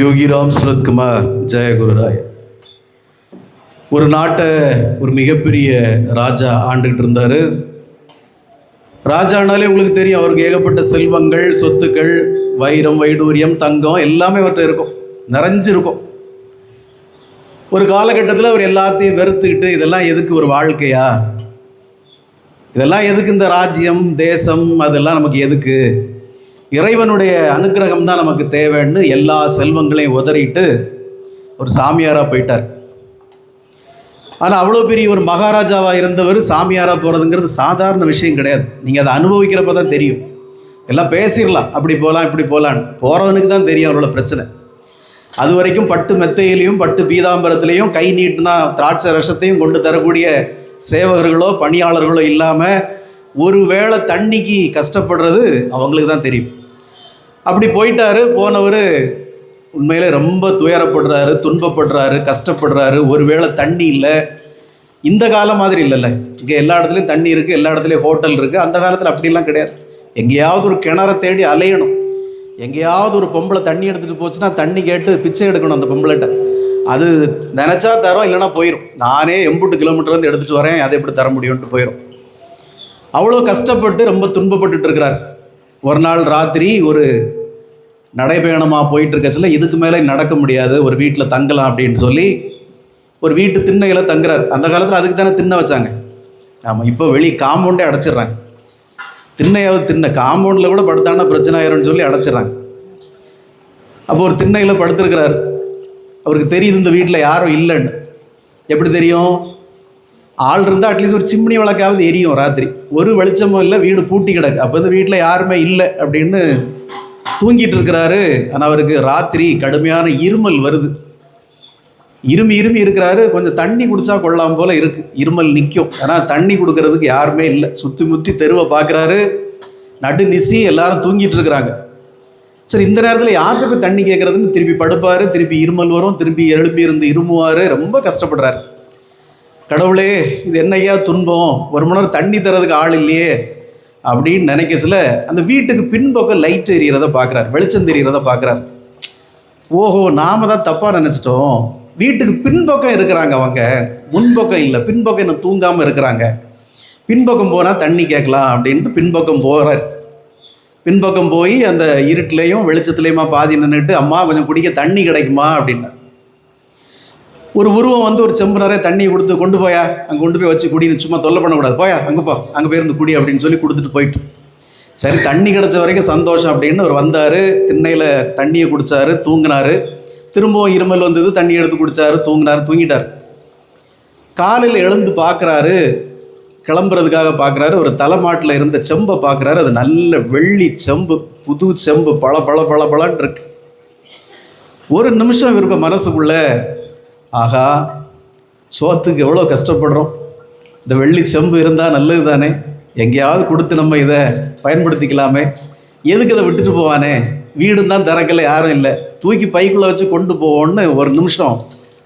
யோகிராம் சுரத்குமார் ஜெயகுருராய் ஒரு நாட்டை ஒரு மிகப்பெரிய ராஜா ஆண்டுகிட்டு இருந்தார். ராஜானாலே உங்களுக்கு தெரியும், அவருக்கு ஏகப்பட்ட செல்வங்கள், சொத்துக்கள், வைரம், வைடூரியம், தங்கம் எல்லாமே அவர்கிட்ட இருக்கும், நிறைஞ்சிருக்கும். ஒரு காலகட்டத்தில் அவர் எல்லாத்தையும் வெறுத்துக்கிட்டு, இதெல்லாம் எதுக்கு ஒரு வாழ்க்கையா, இதெல்லாம் எதுக்கு இந்த ராஜ்யம் தேசம், அதெல்லாம் நமக்கு எதுக்கு, இறைவனுடைய அனுக்கிரகம் தான் நமக்கு தேவைன்னு எல்லா செல்வங்களையும் உதறிட்டு ஒரு சாமியாராக போயிட்டார். ஆனால் அவ்வளோ பெரிய ஒரு மகாராஜாவாக இருந்தவர் சாமியாராக போகிறதுங்கிறது சாதாரண விஷயம் கிடையாது. நீங்கள் அதை அனுபவிக்கிறப்ப தான் தெரியும். எல்லாம் பேசிடலாம், அப்படி போகலாம் இப்படி போகலான்னு, போகிறவனுக்கு தான் தெரியும் அவரோட பிரச்சனை. அது வரைக்கும் பட்டு மெத்தையிலையும் பட்டு பீதாம்பரத்துலேயும் கை நீட்டினா திராட்சை ரசத்தையும் கொண்டு தரக்கூடிய சேவகர்களோ பணியாளர்களோ இல்லாமல் ஒரு வேளை தண்ணிக்கு கஷ்டப்படுறது அவங்களுக்கு தான் தெரியும். அப்படி போயிட்டார். போனவர் உண்மையிலே ரொம்ப துயரப்படுறாரு, துன்பப்படுறாரு, கஷ்டப்படுறாரு. ஒரு வேளை தண்ணி இல்லை. இந்த காலம் மாதிரி இல்லைல்ல, இங்கே எல்லா இடத்துலையும் தண்ணி இருக்குது, எல்லா இடத்துலையும் ஹோட்டல் இருக்குது. அந்த காலத்தில் அப்படிலாம் கிடையாது. எங்கேயாவது ஒரு கிணறை தேடி அலையணும். எங்கேயாவது ஒரு பொம்பளை தண்ணி எடுத்துகிட்டு போச்சுன்னா தண்ணி கேட்டு பிச்சை எடுக்கணும் அந்த பொம்பளைகிட்ட. அது நினச்சா தரோம், இல்லைனா போயிடும். நானே 80 கிலோமீட்டர் வந்து எடுத்துகிட்டு வரேன், அதை எப்படி தர முடியும்ன்ட்டு போயிடும். அவ்வளோ கஷ்டப்பட்டு ரொம்ப துன்பப்பட்டுட்டு இருக்கிறார். ஒரு நாள் ராத்திரி ஒரு நடைபயணமாக போயிட்டுருக்கச்சில இதுக்கு மேலே நடக்க முடியாது, ஒரு வீட்டில் தங்கலாம் அப்படின்னு சொல்லி ஒரு வீட்டு திண்ணையில் தங்குறார். அந்த காலத்தில் அதுக்கு தானே திண்ணை வச்சாங்க. ஆமாம், இப்போ வெளியே காம்பவுண்டே அடைச்சிட்றாங்க. திண்ணையாவது திண்ணை, காம்பவுண்டில் கூட படுத்தானா பிரச்சனை ஆயிரும்னு சொல்லி அடைச்சிட்றாங்க. அப்போ ஒரு திண்ணையில் படுத்துருக்கிறார். அவருக்கு தெரியுது இந்த வீட்டில் யாரும் இல்லைன்னு. எப்படி தெரியும்? ஆள் இருந்தால் அட்லீஸ்ட் ஒரு சிம்னி விளக்காவது எரியும் ராத்திரி. ஒரு வெளிச்சமும் இல்லை, வீடு பூட்டி கிடக்கு. அப்போ இந்த வீட்டில் யாருமே இல்லை அப்படின்னு தூங்கிட்டு இருக்கிறாரு. ஆனால் அவருக்கு ராத்திரி கடுமையான இருமல் வருது. இருமி இருக்கிறாரு. கொஞ்சம் தண்ணி குடித்தா கொள்ளாமல் போல் இருக்குது. இருமல் நிற்கும். ஆனால் தண்ணி கொடுக்கறதுக்கு யாருமே இல்லை. சுற்றி முற்றி தெருவை பார்க்குறாரு. நடு நிசி எல்லாரும் தூங்கிட்டு இருக்கிறாங்க. சரி, இந்த நேரத்தில் யார்கிட்ட போய் தண்ணி கேட்குறதுன்னு திருப்பி படுப்பார். திருப்பி இருமல் வரும். திருப்பி எழுப்பி இருந்து இருமுவார். ரொம்ப கஷ்டப்படுறாரு. கடவுளே, இது என்னையா துன்பம், ஒரு மணி நேரம் தண்ணி தரதுக்கு ஆள் இல்லையே அப்படின்னு நினைக்கச்சில அந்த வீட்டுக்கு பின்பக்கம் லைட் எரியறத பார்க்குறாரு, வெளிச்சம் தெரிகிறத பார்க்குறாரு. ஓஹோ, நாம தான் தப்பாக நினச்சிட்டோம். வீட்டுக்கு பின்பக்கம் இருக்கிறாங்க அவங்க, முன்பக்கம் இல்லை. பின்பக்கம் இன்னும் தூங்காமல் இருக்கிறாங்க. பின்பக்கம் போனால் தண்ணி கேட்கலாம் அப்படின்ட்டு பின்பக்கம் போகிறார். பின்பக்கம் போய் அந்த இருட்டிலையும் வெளிச்சத்துலேயுமா பாதி நின்றுட்டு, அம்மா கொஞ்சம் குடிக்க தண்ணி கிடைக்குமா அப்படின்னா. ஒரு உருவம் வந்து ஒரு செம்பு நிறைய தண்ணி கொடுத்து, கொண்டு போயா, அங்கே கொண்டு போய் வச்சு குடின்னு, சும்மா தொல்லை பண்ணக்கூடாது, போயா அங்கே போ, அங்கே போயிருந்து குடி அப்படின்னு சொல்லி கொடுத்துட்டு போயிட்டு. சரி, தண்ணி கிடச்ச வரைக்கும் சந்தோஷம் அப்படின்னு அவர் வந்தார். திண்ணையில் தண்ணியை குடித்தார், தூங்கினார். திரும்பவும் இருமல் வந்தது, தண்ணி எடுத்து குடித்தார், தூங்கினார், தூங்கிட்டார். காலையில் எழுந்து பார்க்குறாரு, கிளம்புறதுக்காக பார்க்குறாரு. ஒரு தலைமாட்டில் இருந்த செம்பை பார்க்குறாரு. அது நல்ல வெள்ளி செம்பு, புது செம்பு, பல பல பல பலன்னு இருக்கு. ஒரு நிமிஷம் இருக்க மனசுக்குள்ள, ஆகா, சோத்துக்கு எவ்வளோ கஷ்டப்படுறோம், இந்த வெள்ளி செம்பு இருந்தால் நல்லது தானே, எங்கேயாவது கொடுத்து நம்ம இதை பயன்படுத்திக்கலாமே, எதுக்கு இதை விட்டுட்டு போவானே, வீடு தான் திறக்கல, யாரும் இல்லை, தூக்கி பைக்குள்ளே வச்சு கொண்டு போவோன்னு ஒரு நிமிஷம்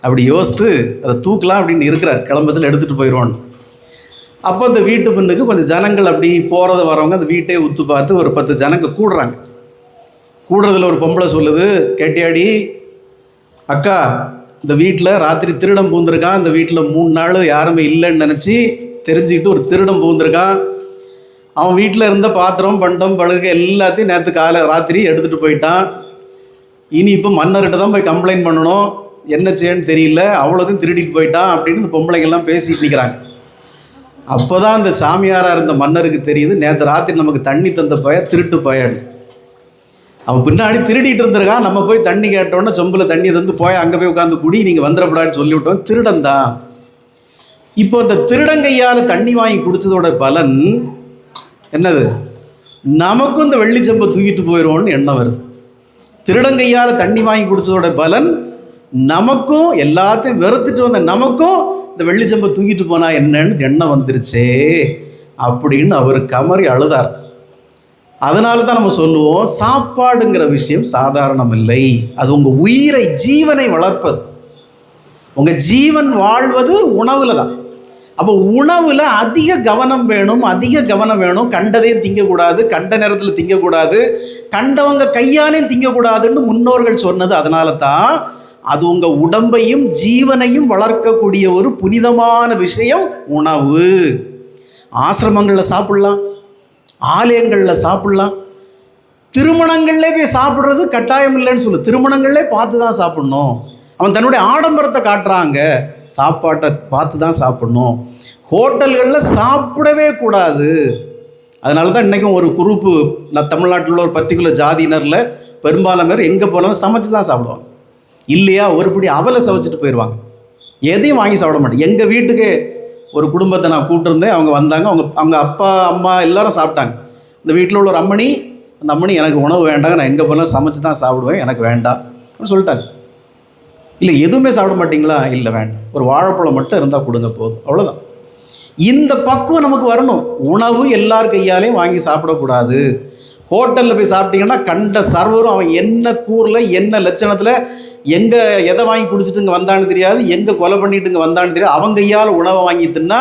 அப்படி யோசித்து அதை தூக்கலாம் அப்படின்னு இருக்கிறார். கிளம்பச்சில் எடுத்துகிட்டு போயிடுவோன்னு. அப்போ அந்த வீட்டு பின்னுக்கு கொஞ்சம் ஜனங்கள் அப்படி போகிறத வரவங்க அந்த வீட்டே உத்து பார்த்து ஒரு 10 ஜனங்க கூடுறாங்க. கூடுறதுல ஒரு பொம்பளை சொல்லுது, கேட்டியாடி அக்கா, இந்த வீட்டில் ராத்திரி திருடம் பூந்திருக்கான், இந்த வீட்டில் 3 நாள் யாருமே இல்லைன்னு நினச்சி தெரிஞ்சுக்கிட்டு ஒரு திருடம் பூந்திருக்கான். அவன் வீட்டில் இருந்த பாத்திரம் பண்டம் படுகை எல்லாத்தையும் நேற்று ராத்திரி எடுத்துகிட்டு போயிட்டான். இனி இப்போ மன்னர்கிட்ட தான் போய் கம்ப்ளைண்ட் பண்ணணும், என்ன செய்யன்னு தெரியல, அவ்வளோதையும் திருடிட்டு போயிட்டான் அப்படின்னு இந்த பொம்பளைங்கள்லாம் பேசிட்டு நிற்கிறாங்க. அப்போ தான் இந்த சாமியாராக இருந்த மன்னருக்கு தெரியுது, நேற்று ராத்திரி நமக்கு தண்ணி தந்த பய திருட்டு பயன். அவன் பின்னாடி திருடிட்டு இருந்திருக்கான். நம்ம போய் தண்ணி கேட்டோன்னே சொம்பில் தண்ணி தந்து போய் அங்கே போய் உட்காந்து குடி, நீங்கள் வந்துடப்படான்னு சொல்லிவிட்டோம். திருடன் தான். இப்போ இந்த திருடங்கையால் தண்ணி வாங்கி குடித்ததோட பலன் என்னது? நமக்கும் இந்த வெள்ளி செம்பை தூக்கிட்டு போயிடுவோன்னு எண்ணம் வருது. திருடங்கையால் தண்ணி வாங்கி குடித்ததோட பலன் நமக்கும், எல்லாத்தையும் வெறுத்துட்டு வந்த நமக்கும் இந்த வெள்ளி செம்பை தூக்கிட்டு போனால் என்னன்னு எண்ணம் வந்துருச்சே அப்படின்னு அவர் கமறி அழுதார். அதனால தான் நம்ம சொல்லுவோம், சாப்பாடுங்கிற விஷயம் சாதாரணம் இல்லை. அது உங்கள் உயிரை, ஜீவனை வளர்ப்பது. உங்கள் ஜீவன் வாழ்வது உணவில் தான். அப்போ உணவில் அதிக கவனம் வேணும், அதிக கவனம் வேணும். கண்டதே திங்கக்கூடாது, கண்ட நேரத்தில் திங்கக்கூடாது, கண்டவங்க கையாலையும் திங்கக்கூடாதுன்னு முன்னோர்கள் சொன்னது. அதனால தான் அது உங்கள் உடம்பையும் ஜீவனையும் வளர்க்கக்கூடிய ஒரு புனிதமான விஷயம் உணவு. ஆசிரமங்களில் சாப்பிட்லாம், ஆலயங்களில் சாப்பிட்லாம், திருமணங்கள்லே போய் சாப்பிட்றது கட்டாயம் இல்லைன்னு சொல்லு. திருமணங்கள்லே பார்த்து தான் சாப்பிட்ணும். அவன் தன்னுடைய ஆடம்பரத்தை காட்டுறாங்க, சாப்பாட்டை பார்த்து தான் சாப்பிட்ணும். ஹோட்டல்களில் சாப்பிடவே கூடாது. அதனால தான் இன்றைக்கும் ஒரு குரூப்பு, நான் தமிழ்நாட்டில் உள்ள ஒரு பர்டிகுலர் ஜாதியினரில் பெரும்பாலும் பேர் எங்கே போனாலும் சமைச்சு தான் சாப்பிடுவாங்க. இல்லையா ஒருபடி அவலை சமைச்சிட்டு போயிடுவாங்க, எதையும் வாங்கி சாப்பிட மாட்டேன். எங்கள் வீட்டுக்கு ஒரு குடும்பத்தை நான் கூப்பிட்டுருந்தேன், அவங்க வந்தாங்க, அவங்க அப்பா அம்மா எல்லோரும் சாப்பிட்டாங்க. இந்த வீட்டில் உள்ள ஒரு அம்மணி, அந்த அம்மணி எனக்கு உணவு வேண்டாங்க, நான் எங்கே போனாலும் சமைச்சு தான் சாப்பிடுவேன், எனக்கு வேண்டாம் சொல்லிட்டாங்க. இல்லை எதுவுமே சாப்பிட மாட்டிங்களா? இல்லை வேண்டாம், ஒரு வாழைப்பழம் மட்டும் இருந்தால் கொடுங்க போதும், அவ்வளோதான். இந்த பக்குவம் நமக்கு வரணும். உணவு எல்லார் கையாலையும் வாங்கி சாப்பிடக்கூடாது. ஹோட்டலில் போய் சாப்பிட்டீங்கன்னா கண்ட சர்வரும் அவன் என்ன கூரில் என்ன லட்சணத்தில் எங்கே எதை வாங்கி குடிச்சிட்டு இங்கே வந்தான்னு தெரியாது, எங்கே கொலை பண்ணிட்டு இங்கே வந்தான்னு தெரியாது, அவங்க கையால் உணவை வாங்கி தின்னா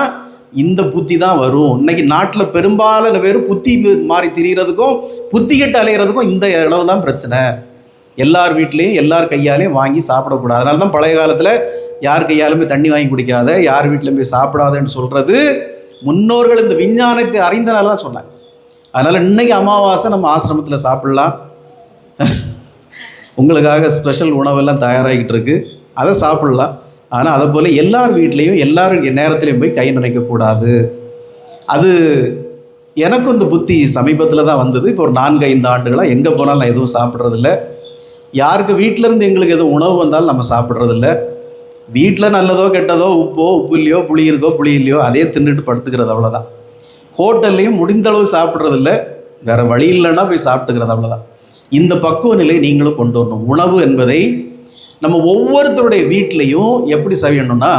இந்த புத்தி தான் வரும். இன்றைக்கி நாட்டில் பெரும்பாலான பேர் புத்தி மாறி திரிகிறதுக்கும் புத்தி கெட்டு அலைகிறதுக்கும் இந்த அளவு தான் பிரச்சனை. எல்லார் வீட்லேயும் எல்லார் கையாலையும் வாங்கி சாப்பிடக்கூடாது. அதனால தான் பழைய காலத்தில் யார் கையாலுமே தண்ணி வாங்கி குடிக்காத, யார் வீட்டிலையும் போய் சாப்பிடாதன்னு சொல்கிறது முன்னோர்கள் இந்த விஞ்ஞானத்தை அறிந்தனால தான் சொன்னாங்க. அதனால் இன்றைக்கி அமாவாசை நம்ம ஆசிரமத்தில் சாப்பிட்லாம். உங்களுக்காக ஸ்பெஷல் உணவெல்லாம் தயாராகிட்டு இருக்குது, அதை சாப்பிட்லாம். ஆனால் அதை போல் எல்லார் வீட்லேயும் எல்லார் நேரத்துலையும் போய் கை நினைக்கக்கூடாது. அது எனக்கும் இந்த புத்தி சமீபத்தில் தான் வந்தது. இப்போ ஒரு 4-5 ஆண்டுகளாக எங்கே போனாலும் நான் எதுவும் சாப்பிட்றதில்ல. யாருக்கு வீட்டிலேருந்து எங்களுக்கு எதுவும் உணவு வந்தாலும் நம்ம சாப்பிட்றதில்ல. வீட்டில் நல்லதோ கெட்டதோ, உப்பு இல்லையோ, புளி இருக்கோ புளி இல்லையோ, அதே தின்னுட்டு படுத்துக்கிறது, அவ்வளோதான். ஹோட்டல்லையும் முடிந்தளவு சாப்பிட்றதில்ல, வேறு வழி இல்லைன்னா போய் சாப்பிட்டுக்கிறது, அவ்வளோதான். இந்த பக்குவ நிலை நீங்களும் கொண்டு வரணும். உணவு என்பதை நம்ம ஒவ்வொருத்தருடைய வீட்லேயும் எப்படி செய்யணும்னா,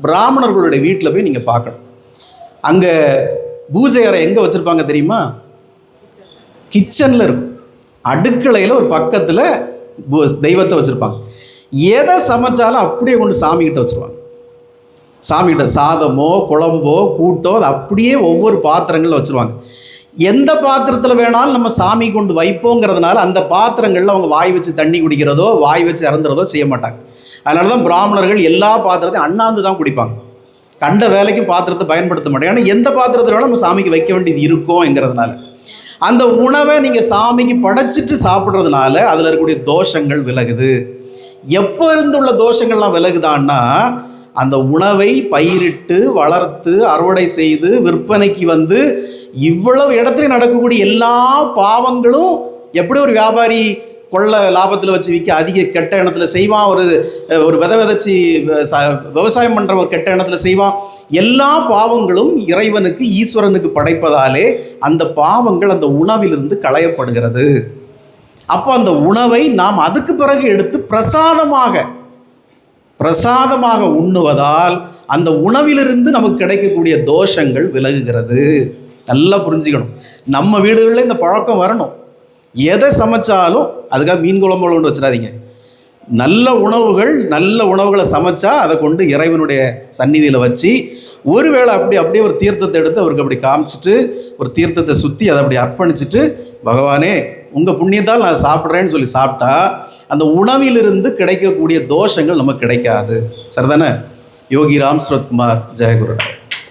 பிராமணர்களுடைய வீட்டில் போய் நீங்கள் பார்க்கணும். அங்கே பூஜை அறை எங்கே வச்சுருப்பாங்க தெரியுமா? கிச்சனில் இருக்கும். அடுக்கலையில் ஒரு பக்கத்தில் தெய்வத்தை வச்சுருப்பாங்க. எதை சமைச்சாலும் அப்படியே கொண்டு சாமிக்கிட்ட வச்சுருவாங்க. சாமிகிட்ட சாதமோ குழம்போ கூட்டோ அது அப்படியே ஒவ்வொரு பாத்திரங்களில் வச்சுருவாங்க. எந்த பாத்திரத்தில் வேணாலும் நம்ம சாமி கொண்டு வைப்போங்கிறதுனால அந்த பாத்திரங்களில் அவங்க வாய் வச்சு தண்ணி குடிக்கிறதோ வாய் வச்சு இறந்துறதோ செய்ய மாட்டாங்க. அதனால தான் பிராமணர்கள் எல்லா பாத்திரத்தையும் அண்ணாந்து தான் குடிப்பாங்க. கண்ட வேலைக்கு பாத்திரத்தை பயன்படுத்த மாட்டாங்க. ஏன்னா எந்த பாத்திரத்தில் வேணாலும் நம்ம சாமிக்கு வைக்க வேண்டியது இருக்கும்ங்கிறதுனால அந்த உணவை நீங்கள் சாமிக்கு படைச்சிட்டு சாப்பிட்றதுனால அதில் இருக்கக்கூடிய தோஷங்கள் விலகுது. எப்போ இருந்துள்ள தோஷங்கள்லாம் விலகுதான்னா, அந்த உணவை பயிரிட்டு வளர்த்து அறுவடை செய்து விற்பனைக்கு வந்து இவ்வளவு இடத்துல நடக்கக்கூடிய எல்லா பாவங்களும் எப்படி ஒரு வியாபாரி கொள்ள லாபத்தில் வச்சு விற்க அதிக கெட்ட எண்ணத்தில் செய்வான், ஒரு விதைச்சி விவசாயம் பண்ணுற ஒரு கெட்ட எண்ணத்தில் செய்வான். எல்லா பாவங்களும் இறைவனுக்கு ஈஸ்வரனுக்கு படைப்பதாலே அந்த பாவங்கள் அந்த உணவிலிருந்து களையப்படுகிறது. அப்போ அந்த உணவை நாம் அதுக்கு பிறகு எடுத்து பிரசாதமாக உண்ணுவதால் அந்த உணவிலிருந்து நமக்கு கிடைக்கக்கூடிய தோஷங்கள் விலகுகிறது. நல்லா புரிஞ்சுக்கணும். நம்ம வீடுகளில் இந்த பழக்கம் வரணும். எதை சமைச்சாலும் அதுக்காக மீன் குழம்புல கொண்டு வச்சிடாதீங்க. நல்ல உணவுகளை சமைச்சா அதை கொண்டு இறைவனுடைய சந்நிதியில் வச்சு ஒருவேளை அப்படியே ஒரு தீர்த்தத்தை எடுத்து அவருக்கு அப்படி காமிச்சிட்டு ஒரு தீர்த்தத்தை சுற்றி அதை அப்படி அர்ப்பணிச்சுட்டு, பகவானே உங்கள் புண்ணியத்தால் நான் சாப்பிட்றேன்னு சொல்லி சாப்பிட்டா அந்த உணவிலிருந்து கிடைக்கக்கூடிய தோஷங்கள் நமக்கு கிடைக்காது. சரிதானே? யோகி ராம் சுரத்குமார், ஜெயகுரு.